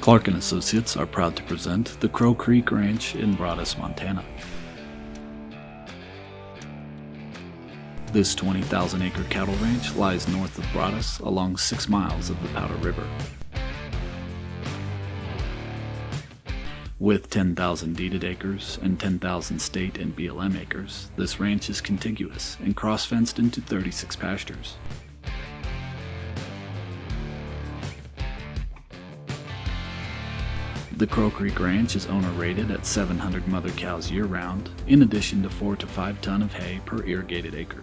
Clark & Associates are proud to present the Crow Creek Ranch in Broadus, Montana. This 20,000-acre cattle ranch lies north of Broadus along 6 miles of the Powder River. With 10,000 deeded acres and 10,000 state and BLM acres, this ranch is contiguous and cross-fenced into 36 pastures. The Crow Creek Ranch is owner-rated at 700 mother cows year-round, in addition to 4 to 5 ton of hay per irrigated acre.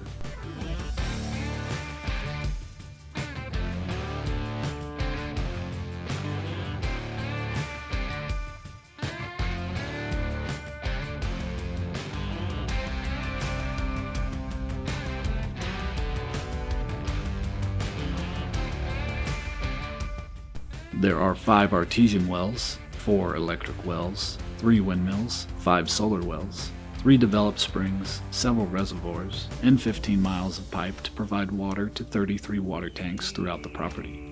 There are 5 artesian wells, 4 electric wells, 3 windmills, 5 solar wells, 3 developed springs, several reservoirs, and 15 miles of pipe to provide water to 33 water tanks throughout the property.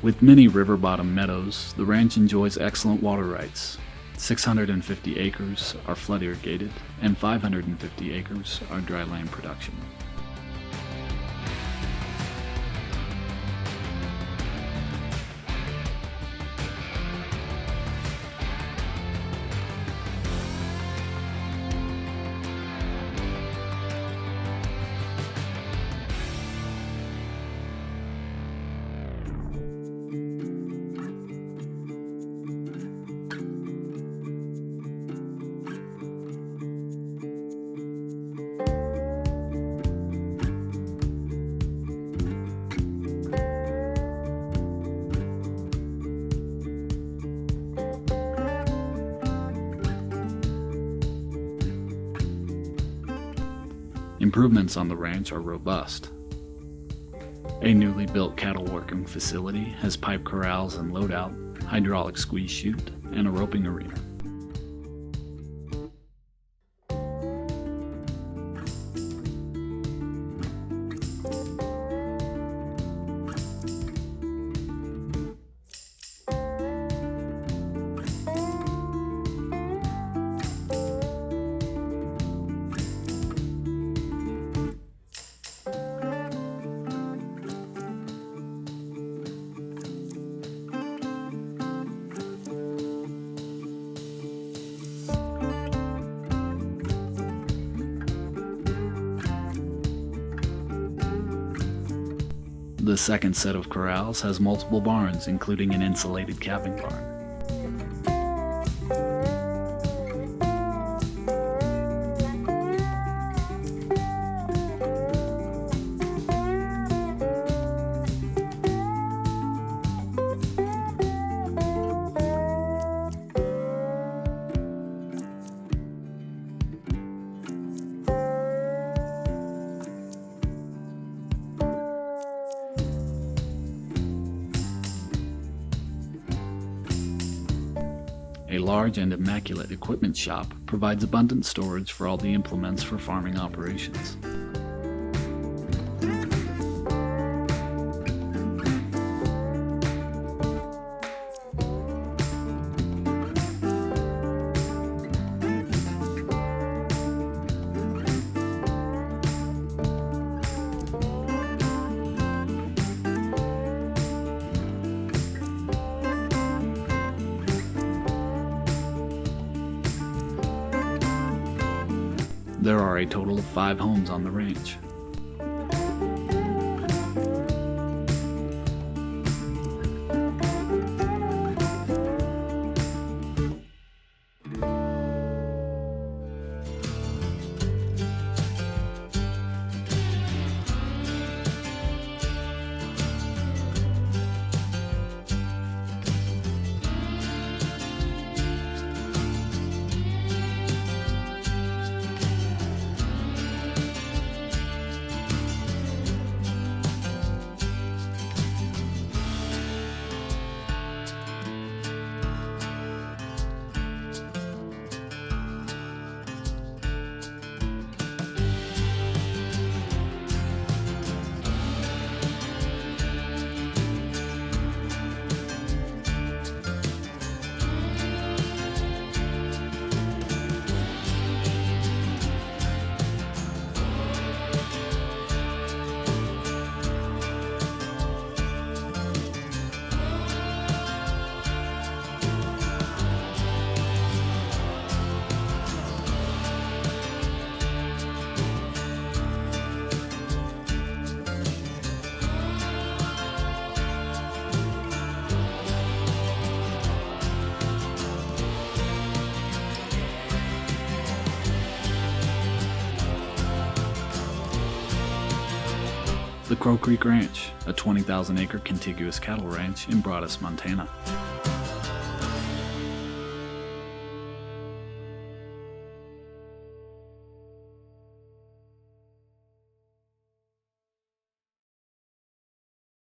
With many river bottom meadows, the ranch enjoys excellent water rights. 650 acres are flood irrigated, and 550 acres are dry land production. Improvements on the ranch are robust. A newly built cattle working facility has pipe corrals and loadout, hydraulic squeeze chute, and a roping arena. The second set of corrals has multiple barns, including an insulated calving barn. A large and immaculate equipment shop provides abundant storage for all the implements for farming operations. There are a total of 5 homes on the ranch. The Crow Creek Ranch, a 20,000-acre contiguous cattle ranch in Broadus, Montana.